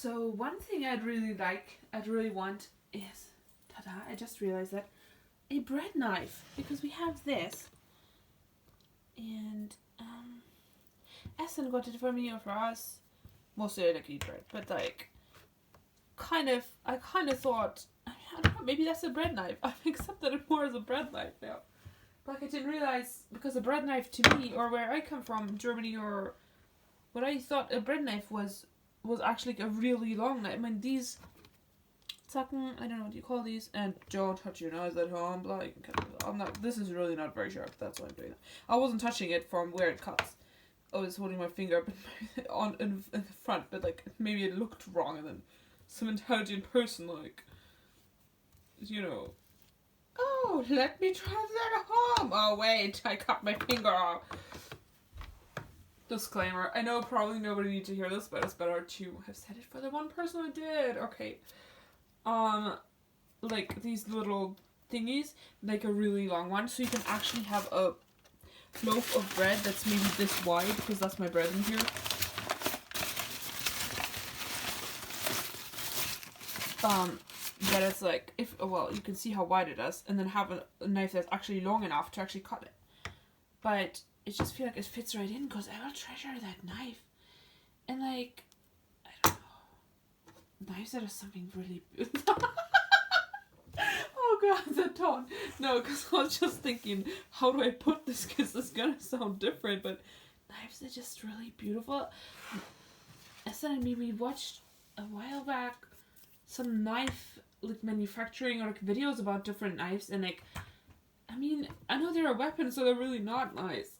So one thing I'd really want is, ta-da, I just realized that, a bread knife. Because we have this. And, Essen got it for me or for us. Mostly I like eat bread, but like, I kind of thought, I don't know, maybe that's a bread knife. I've accepted it more as a bread knife now. Like, I didn't realize, because a bread knife to me, or where I come from, Germany, or what I thought a bread knife was actually like a really long knife. I mean, these Zacken, I don't know what you call these, and don't touch your nose at home, like, this is really not very sharp, that's why I'm doing it. I wasn't touching it from where it cuts. I was holding my finger in the front, but like, maybe it looked wrong, and then some intelligent person, like, you know, oh, let me try that at home. Oh, wait, I cut my finger off. Disclaimer, I know probably nobody needs to hear this, but it's better to have said it for the one person who did. Okay. Like, these little thingies, like a really long one, so you can actually have a loaf of bread that's maybe this wide, because that's my bread in here. That it's like, you can see how wide it is, and then have a knife that's actually long enough to actually cut it. But I just feel like it fits right in, because I will treasure that knife. And like, I don't know, knives that are something really oh god, the tone. No, because I was just thinking, how do I put this, because it's gonna sound different, but knives are just really beautiful. Suddenly we watched a while back some knife like manufacturing or like videos about different knives, and like, I mean, I know they're a weapon, so they're really not nice.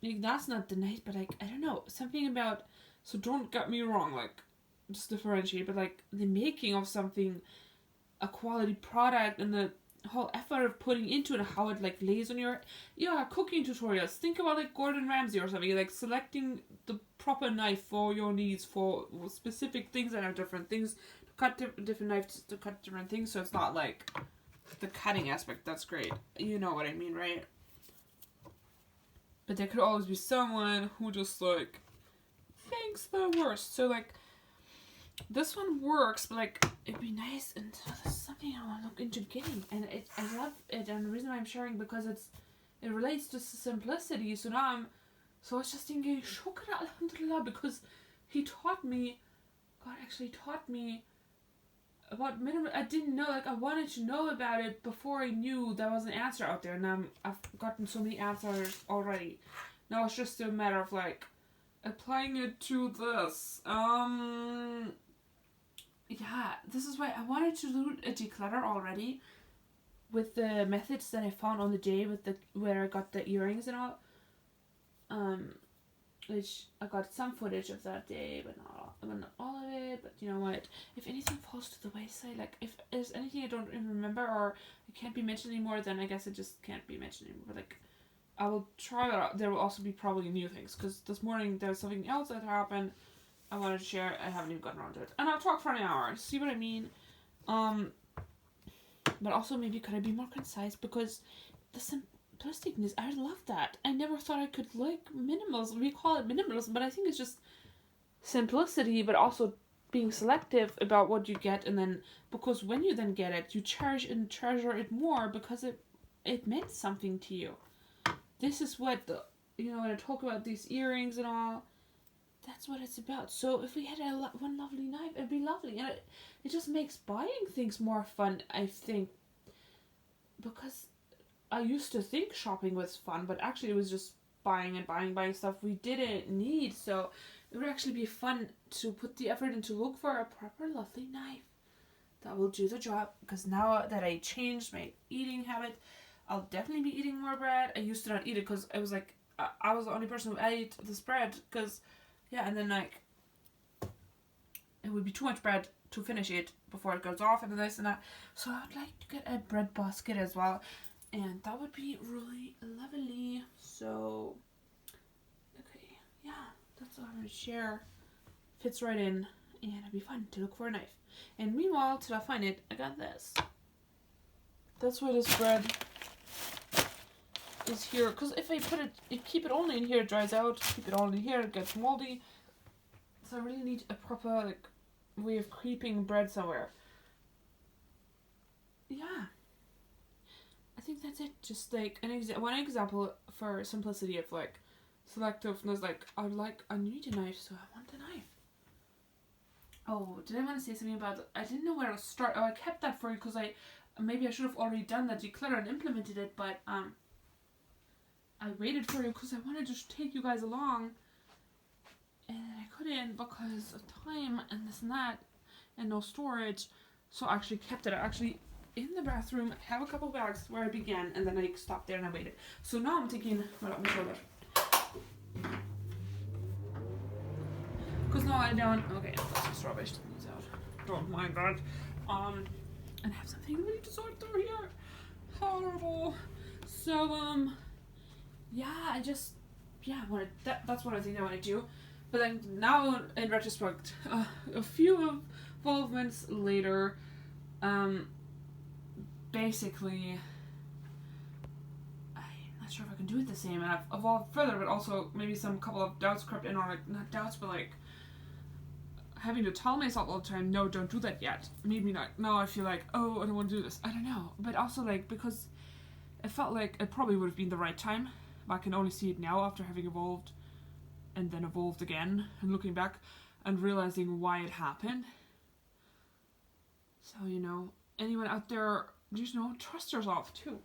Like, that's not the knife, but like, I don't know, something about, so don't get me wrong, like, just differentiate, but like, the making of something, a quality product, and the whole effort of putting into it, and how it like lays on your, cooking tutorials. Think about like Gordon Ramsay or something, like selecting the proper knife for your needs, for specific things that have different things, to cut different knives to cut different things, so it's not like the cutting aspect, that's great. You know what I mean, right? But there could always be someone who just like thinks the worst. So like, this one works, but like, it'd be nice, and that's something I want to look into getting. And I love it, and the reason why I'm sharing, because it relates to simplicity. So now I was just thinking, shukra alhamdulillah, because God actually taught me about minimal. I didn't know, like, I wanted to know about it before I knew there was an answer out there, and I've gotten so many answers already. Now it's just a matter of like applying it to this. Yeah, this is why I wanted to do a declutter already, with the methods that I found on the day, with where I got the earrings and all. Which I got some footage of that day, but not all of it. But you know what? If anything falls to the wayside, like if there's anything I don't even remember or it can't be mentioned anymore, then I guess it just can't be mentioned anymore. But like, I will try it out. There will also be probably new things, because this morning there was something else that happened I wanted to share. I haven't even gotten around to it, and I'll talk for an hour. See what I mean? But also maybe could I be more concise, because the simplisticness, I love that. I never thought I could like minimalism. We call it minimalism, but I think it's just simplicity, but also being selective about what you get, and then, because when you then get it, you cherish and treasure it more, because it meant something to you. This is what when I talk about these earrings and all, that's what it's about. So if we had one lovely knife, it'd be lovely, and it just makes buying things more fun, I think, because I used to think shopping was fun, but actually it was just buying stuff we didn't need. So it would actually be fun to put the effort in to look for a proper lovely knife that will do the job, because now that I changed my eating habit, I'll definitely be eating more bread. I used to not eat it because I was like, I was the only person who ate this bread, because and then like, it would be too much bread to finish it before it goes off and this and that. So I would like to get a bread basket as well, and that would be really lovely. So, okay, that's what I'm going to share. Fits right in, and it'd be fun to look for a knife. And meanwhile, till I find it, I got this. That's where this bread is here, because if I keep it only in here, it dries out. Keep it only here, it gets moldy. So I really need a proper, like, way of keeping bread somewhere. Yeah. I think that's it. Just, like, one example for simplicity of, like, selectiveness, like, I need a knife, so I want a knife. Oh, did I want to say something about, I didn't know where to start. Oh, I kept that for you because maybe I should have already done that declutter and implemented it, but, I waited for you because I wanted to take you guys along, and I couldn't because of time and this and that, and no storage, so I actually kept it. I actually, in the bathroom, have a couple bags where I began, and then I stopped there and I waited. So now I'm thinking, well, let me show that. Because now I don't, okay, that's just rubbish to lose out. Don't mind that. And I have something really to sort through here. Horrible. So, yeah, that's what I think I want to do. But then now, in retrospect, a few involvements later, basically, I'm not sure if I can do it the same, and I've evolved further, but also maybe some couple of doubts crept in, or like, not doubts, but like, having to tell myself all the time, no, don't do that yet, made me like, now I feel like, oh, I don't want to do this, I don't know, but also like, because it felt like it probably would have been the right time, but I can only see it now after having evolved, and then evolved again, and looking back, and realizing why it happened. So, you know, anyone out there, just, you know, trust yourself too.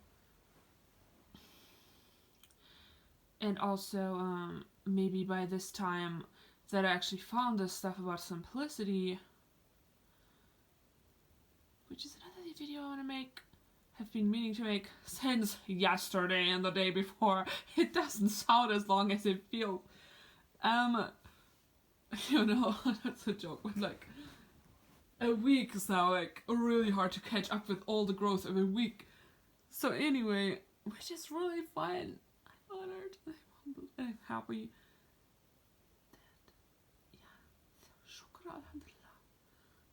And also, maybe by this time that I actually found this stuff about simplicity, which is another video I want to make, have been meaning to make since yesterday and the day before. It doesn't sound as long as it feels. You know, that's a joke, but like, a week is now like really hard to catch up with all the growth of a week. So anyway, which is really fun. I'm honored, I'm humbled, and I'm happy. Shukra, alhamdulillah.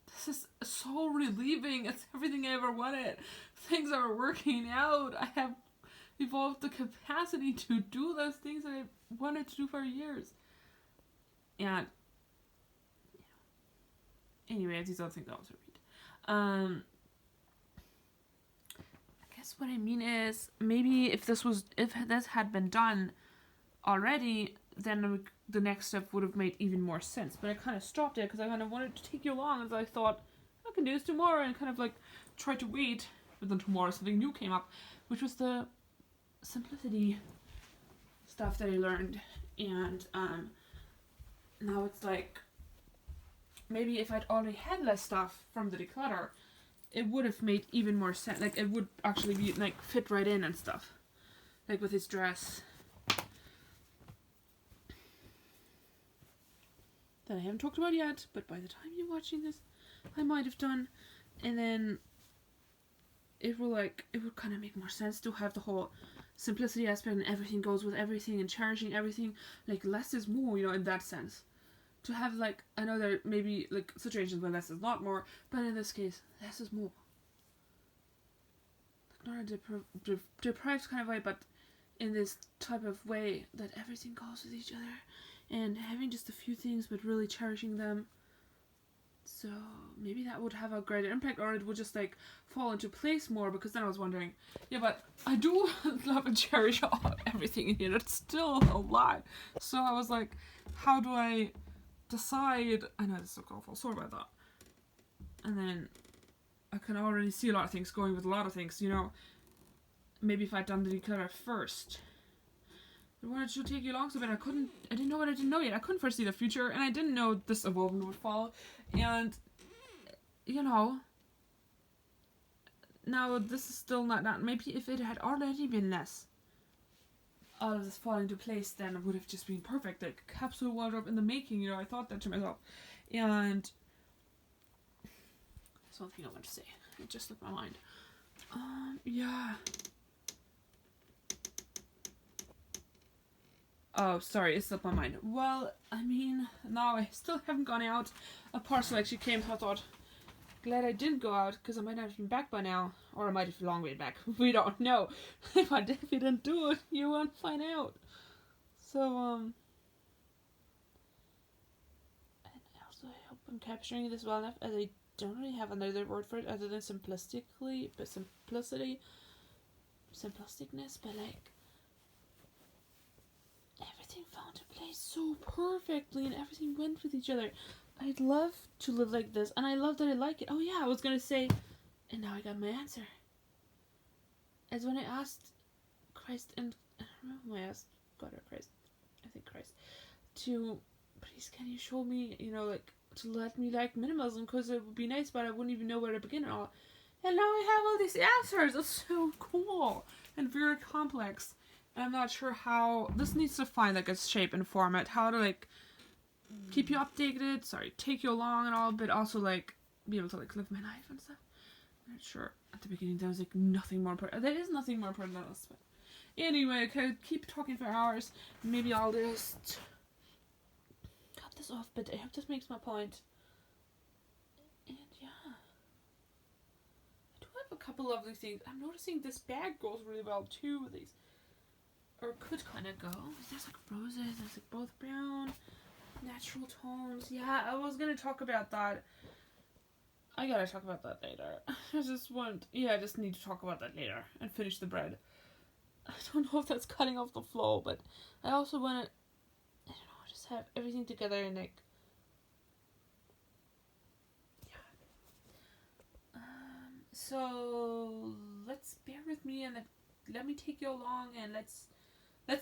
This is so relieving. It's everything I ever wanted. Things are working out. I have evolved the capacity to do those things that I wanted to do for years. And anyway, these other things I also read. I guess what I mean is, maybe if this had been done already, then the next step would have made even more sense. But I kind of stopped it because I kind of wanted to take you along, and so I thought I can do this tomorrow, and kind of like tried to wait. But then tomorrow something new came up, which was the simplicity stuff that I learned, and now it's like, maybe if I'd already had less stuff from the declutter, it would have made even more sense. Like, it would actually be, like, fit right in and stuff. Like, with his dress. That I haven't talked about yet, but by the time you're watching this, I might have done. And then it would kind of make more sense to have the whole simplicity aspect, and everything goes with everything, and cherishing everything. Like, less is more, you know, in that sense. To have, like, I know there may be, like, situations where less is not more, but in this case, less is more. Like, not a deprived kind of way, but in this type of way that everything goes with each other, and having just a few things, but really cherishing them. So, maybe that would have a greater impact, or it would just, like, fall into place more, because then I was wondering, yeah, but I do love and cherish everything in here, it's still a lot. So I was like, how do I decide, I know this is so awful, sorry about that. And then I can already see a lot of things going with a lot of things, you know. Maybe if I'd done the declutter first. I wanted to take you along so, but I didn't know what I didn't know yet. I couldn't foresee the future, and I didn't know this evolvement would follow. And, you know, now this is still not, maybe if it had already been less, all of this falling into place, then it would have just been perfect, like capsule wardrobe in the making, you know. I thought that to myself, and that's one thing I want to say. It just slipped my mind. Yeah. Oh, sorry, it slipped my mind. Well, I mean, now I still haven't gone out. A parcel actually came, so I thought, glad I didn't go out, because I might not have been back by now, or I might have long way back. We don't know. If I didn't do it, you won't find out. So, and So I hope I'm capturing this well enough, as I don't really have another word for it other than simplistically, but simplicity, simplisticness, but like everything fell into place so perfectly and everything went with each other. I'd love to live like this, and I love that I like it. Oh yeah, I was gonna say, and now I got my answer. As when I asked Christ, and I don't remember when I asked God or Christ, I think Christ, to please can you show me, like to let me like minimalism, because it would be nice, but I wouldn't even know where to begin at all. And now I have all these answers. It's so cool and very complex. And I'm not sure how this needs to find like its shape and format, how to like keep you updated, take you along and all, but also like be able to like live my life and stuff. I'm not sure. At the beginning there was like nothing more important. There is nothing more important than this, but anyway, I could keep talking for hours. Maybe I'll just cut this off, but I hope this makes my point. And yeah, I do have a couple lovely things. I'm noticing this bag goes really well too with these, or could kind of go. There's like roses, there's like both brown, natural tones. Yeah, I was gonna talk about that. I gotta talk about that later. I just need to talk about that later and finish the bread. I don't know if that's cutting off the flow, but I also want to, just have everything together and like, yeah. So let's bear with me and let me take you along and let's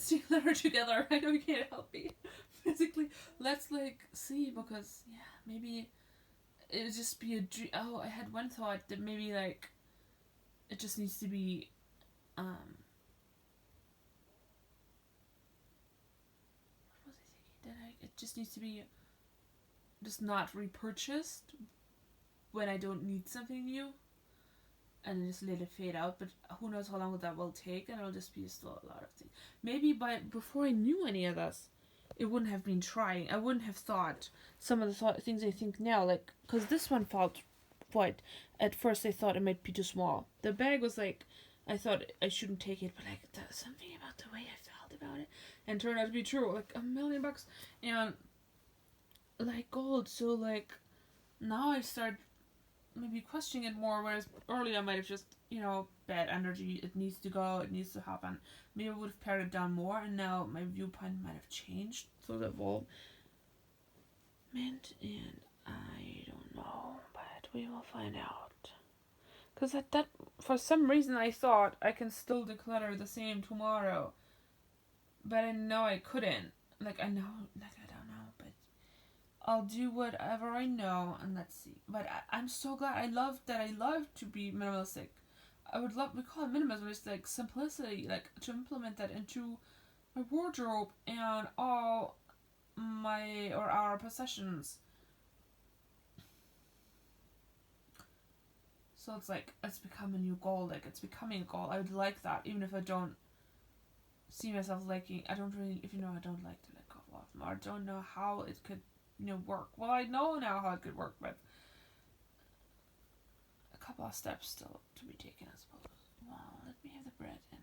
see letter together. I know you can't help me physically. Let's like see, because yeah, maybe it would just be a dream. Oh, I had one thought that maybe like it just needs to be what was I thinking? It just needs to be just not repurchased when I don't need something new, and just let it fade out. But who knows how long that will take, and it'll just be still a lot of things. Maybe before I knew any of this, it wouldn't have been trying. I wouldn't have thought some of the things I think now, like, because this one felt quite, at first I thought it might be too small. The bag was like, I thought I shouldn't take it, but like something about the way I felt about it, and turned out to be true, like $1 million, and like gold. So like now I start maybe questioning it more, whereas earlier I might have just, bad energy, it needs to go, it needs to happen. Maybe I would have pared it down more, and now my viewpoint might have changed through the evolvement, and I don't know, but we will find out. Because that for some reason I thought I can still declutter the same tomorrow, but I know I couldn't. I don't know, but I'll do whatever I know, and let's see. But I'm so glad. I love to be minimalistic. We call it minimalism, it's like simplicity, like to implement that into my wardrobe and all our possessions. So it's like, it's become a new goal, like it's becoming a goal. I would like that, even if I don't see myself liking, I don't like to let go of them, or I don't know how it could, work. Well, I know now how it could work, but a couple of steps still to be taken, I suppose. Well, let me have the bread and